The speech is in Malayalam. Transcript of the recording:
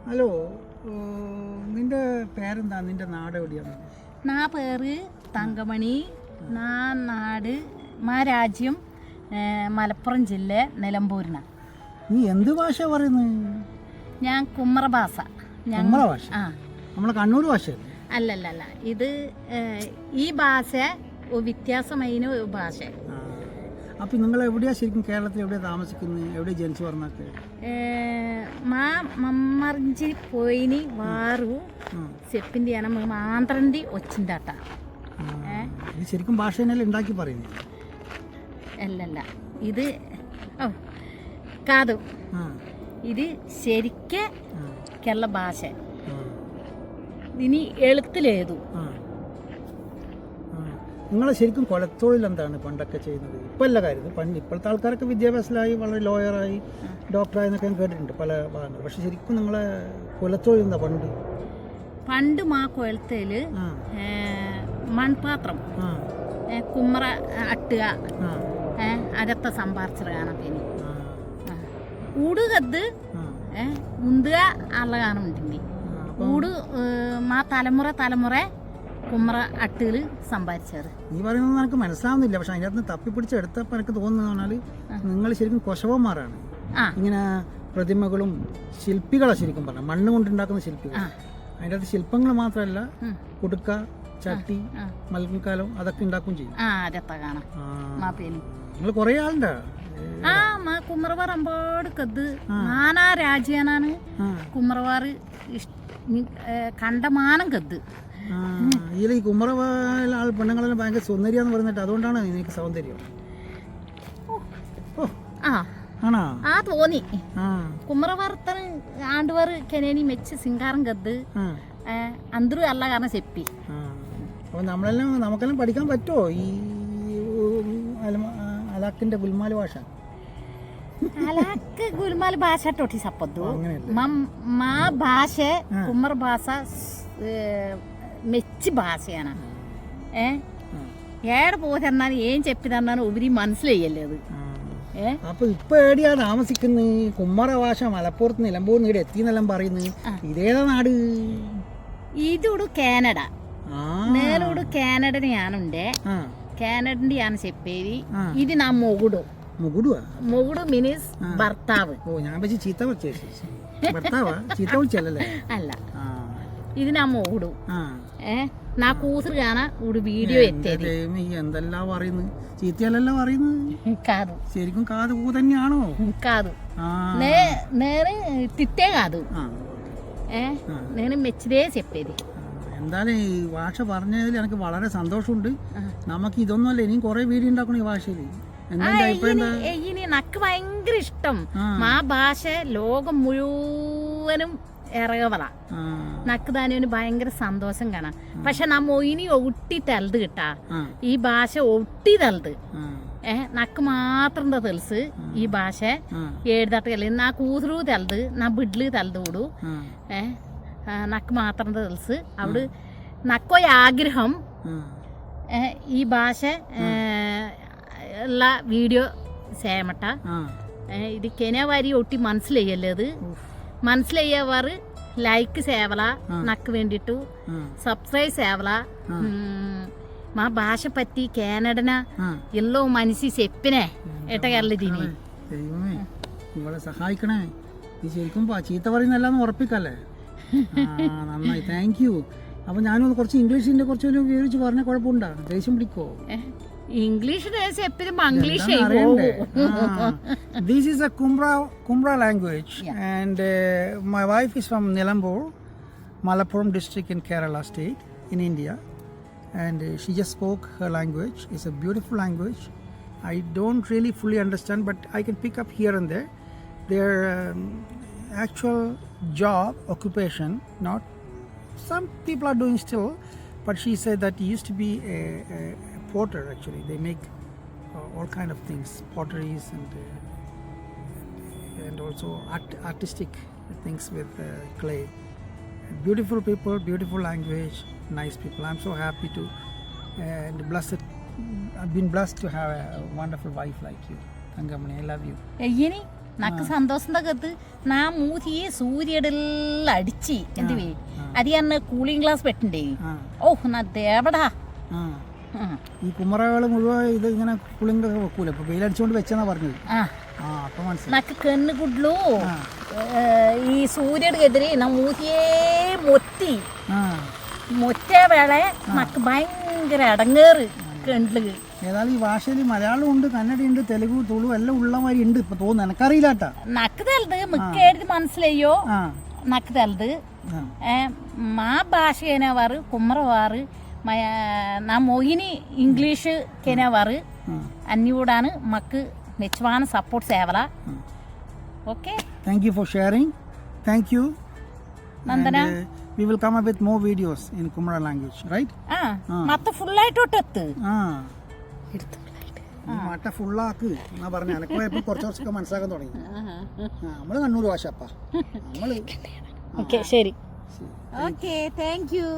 ഹലോ, നിന്റെ പേരെന്താ? നിന്റെ നാട് എവിടെയാണ്? നാ പേര് തങ്കമണി. നാട് മാ രാജ്യം മലപ്പുറം ജില്ല നിലമ്പൂരിന. നീ എന്ത് ഭാഷ പറയുന്നത്? ഞാൻ കുമ്മറ ഭാഷ. കുമ്മറ ഭാഷ? ആ, നമ്മളെ കണ്ണൂർ ഭാഷ അല്ലല്ല. ഇത് ഈ ഭാഷ വ്യത്യാസమైన ഭാഷ. അപ്പം നിങ്ങൾ എവിടെയാ ശരിക്കും കേരളത്തിൽ എവിടെയാ താമസിക്കുന്നത്? എവിടെ ജനിച്ചു പറഞ്ഞാൽ? మా మమ్మరించి పోయిని వారు చెప్పింది అన మేము ఆంధ్రండి వచ్చిందట. ഇത് ശരിക്കും ഭാഷ തന്നെയല്ലേ ഉണ്ടാക്കി പറയുന്നത്? അല്ലല്ല, ഇത് కాదు, ఇది ശരിക്ക് కేరళ భాష. ഇനി എഴുത്തിലേതു. നിങ്ങൾ ശരിക്കും കൊലത്തൊഴിൽ എന്താണ് പണ്ടൊക്കെ ചെയ്യുന്നത്? ഇപ്പം അല്ല കാര്യം. പണ്ട് ഇപ്പോഴത്തെ ആൾക്കാരൊക്കെ വിദ്യാഭ്യാസത്തിലായി, വളരെ ലോയറായി, ഡോക്ടറായി എന്നൊക്കെ ഞാൻ കേട്ടിട്ടുണ്ട് പല ഭാഗങ്ങൾ. പക്ഷെ ശരിക്കും നിങ്ങളെ കൊലത്തൊഴിൽ എന്താ പണ്ട് മാ കൊലത്തേല് മൺപാത്രം കുമ്മറ അട്ടുക അരത്ത സംഭാരിച്ചിടാണ്. പിന്നെ ഊടുകത്ത് മുന്തുക അള്ള കാണുന്നുണ്ട്. ഊട് മാ തലമുറ കുമ്മറ അട്ടുകൾ സംഭാരിച്ചത്. നീ പറയുന്നത് എനിക്ക് മനസ്സിലാവുന്നില്ല. പക്ഷെ അതിൻ്റെ അകത്ത് തപ്പിപ്പിടിച്ചെടുത്തപ്പോൾ എനിക്ക് തോന്നുന്നത് പറഞ്ഞാൽ നിങ്ങൾ ശരിക്കും കൊശവന്മാരാണ്. ഇങ്ങനെ പ്രതിമകളും ശില്പികളാണ് ശരിക്കും പറഞ്ഞാൽ, മണ്ണ് കൊണ്ടുണ്ടാക്കുന്ന ശില്പികൾ. അതിൻ്റെ അകത്ത് ശില്പങ്ങൾ മാത്രമല്ല, കുടുക്ക, ചട്ടി, മൽക്കാലം അതൊക്കെ ഉണ്ടാക്കുകയും ചെയ്യും. നിങ്ങൾ കുറേ ആളുണ്ടോ? കുമ്മറവാർ അമ്പാട് കത് നാനാ രാജ്യാനാണ് കുമ്മറവാർ കണ്ടമാനം കത്. ഈ കുമ്മറ ആൾ പെണ്ണുങ്ങളെല്ലാം ഭയങ്കര സൗന്ദര്യാന്ന് പറഞ്ഞിട്ട് അതുകൊണ്ടാണ് നിനക്ക് സൗന്ദര്യം. തോന്നി കുമ്മറവാർത്തൻ ആണ്ടുവാർ കെനേനി മെച്ച് സിംഗാരം കത്ത് അന്തരും അല്ല കാരണം ചെപ്പി. അപ്പോൾ നമുക്കെല്ലാം പഠിക്കാൻ പറ്റുമോ ഈ അലാക്കിന്റെ ഗുൽമാൽ ഭാഷ? അലാക്ക് ഗുൽമാൽ ഭാഷ ടോട്ടി സപ്പദ്దు మా భాష కుమ్మర భాష మెచ్చి భాషയാണ്. ఏడ పోతన్నాను ఏం చెప్పిదన్నాను ഉപരി മനസ്സിലായല്ലേ. അപ്പൊ ഇപ്പൊ എവിടെയാ താമസിക്കുന്നത്? കുമ്മറ ഭാഷ മലപ്പുറത്ത് നിലമ്പൂർ നീടെ എത്തിന്നെല്ലാം പറയുന്നത്. ഇതേതാ നാട്? ഇതോട് കാനഡ. നേരോട് കാനഡനെയാണുണ്ട്. കാനഡന്റെ ആണ് చెప్పేది. ఇది నా మొగుడు. మొగుడు మీన్స్ ഭർത്താവ്. ഓ, ഞാൻ വെച്ച് ചീത്ത ഭർത്താവാ? ചീത്ത വിളിച്ചല്ലേ? അല്ല, ఇది నా మొగుడు. నా కూతురు గాన ఊడు వీడియో ఎత్తేది. എന്തെല്ലാം പറയുന്നു? ചീത്തയല്ലല്ലോ പറയുന്നത്. కాదు, ശരിക്കും కాదు పూ തന്നെയാണോ? కాదు, నేను తిట్టే కాదు, నేను మెచ్చిదే చెప్పేది. എന്തായാലും ഈ ഭാഷ പറഞ്ഞതിൽ എനിക്ക് വളരെ സന്തോഷമുണ്ട്. നമുക്ക് ഇതൊന്നുമല്ല, ഇനിയും കുറെ വീഡിയോ ഉണ്ടാക്കണം ഈ ഭാഷയിൽ. നക്ക് ഭയങ്കര ഇഷ്ടം. ആ ഭാഷ ലോകം മുഴുവനും ഇറങ്ങവള. നക്ക് തന്നെ ഭയങ്കര സന്തോഷം കാണാം. പക്ഷെ നമ്മ ഇനി ഒട്ടി തലത് കിട്ടാ ഈ ഭാഷ ഒട്ടി തലത് నాకు మాత్రం తెలుసు ఈ భాష ఏడుదట్టగలి. నా కూతురు తెలదు, నా బిడ్డలు తెలదు. నాకు మాత్రం తెలుసు. అప్పుడు నాకు ఆగ్రహం ఈ భాష എല്ലാ വീഡിയോ ചെയ്യമട്ട. ഇത് കെനവാരി ഒട്ടി മനസ്സിലായല്ലേ. മനസ്സിലായവർ ലൈക്ക് സേവല, നക്ക് വേണ്ടിട്ടു സബ്സ്ക്രൈബ് സേവല. మా భాష పట్టి కానడన ఎల్లో మనిషి చెప్పినే ఎటగల్లదిని ഇവളെ സഹായിക്കണേ. നീ ശരിക്കും ചീത്ത പറയുന്നല്ലാന്ന് ഉറപ്പിക്കല്ലേ? നന്നായി, താങ്ക് യു. അപ്പൊ ഞാനൊന്ന് കുറച്ച് ഇംഗ്ലീഷിന്റെ കുറച്ചൊരു വിവരിച്ച് പറഞ്ഞ കുഴപ്പമുണ്ടോ? ദേഷ്യം പിടിക്കോ? ഇംഗ്ലീഷ് എപ്പോഴും Manglish. This is a Kumbra language, and my wife is from Nilambur, Malappuram district in Kerala state in India, and she just spoke her language. It's a beautiful language. I don't really fully understand, but I can pick up here and there. Their actual job, occupation, not some people are doing still, but she said that he used to be a potter. Actually, they make all kind of things, potteries and also artistic things with clay. Beautiful people, beautiful language, nice people. I'm so happy to and blessed. I've been blessed to have a wonderful wife like you, Tangamani. I love you. నాకు సంతోషం తగ్గదు నా మూతి సూర్యుడెల్ల అడిచి ఎందువి అది అన్న కూలింగ్ గ్లాస్ పెట్టండి ഓഹ് నా ദേവടാ ഈ കുമറകൾ മുഴുവൻ ഇത് ഇങ്ങനെ കൂളിംഗ് വെക്കൂല ഇപ്പൊ വെയിലടിച്ചുകൊണ്ട് വെച്ചെന്നാ പറഞ്ഞത് അപ്പൊ മനസ്സിലായി నాకు కన్ను గుడ్లు ఈ సూర్యుడికి ఎదిరి నా మూతియే మొత్తే వేళ నాకు భయంకర అడంగేరు കണ്ടില് ഏതായാലും ഈ ഭാഷയിൽ മലയാളം ഉണ്ട് കന്നഡയുണ്ട് തെലുഗു തുളു എല്ലാം ഉള്ള മാതിരി ഉണ്ട് ഇപ്പൊ തോന്നുന്നു എനക്കറിയില്ല കേട്ടാ నాకు తెలదు ముక్కేది మనసులయ్యో నాకు తెలదు మా భాష అనేవారు కుమ్మరవారు నా మోహిని ఇంగ్లీష్ కెనేవారు అన్నీ కూడా మాకు మెచ్చవాన సపోర్ట్ సేవలా okay thank you for sharing thank you Nandana we will come up with more videos in Kumara language, right? മത്ത ഫുൾ ആയിട്ട് ഒട്ടത്ത് മട്ട ഫുള്ളാക്ക് എന്നാ പറഞ്ഞ എനക്ക് ഇപ്പൊ കുറച്ചൊക്കെ മനസ്സിലാക്കാൻ തുടങ്ങി നമ്മള് കണ്ണൂർ ഭാഷ അപ്പ നമ്മള് ഓക്കെ ശരി ഓക്കെ താങ്ക് യു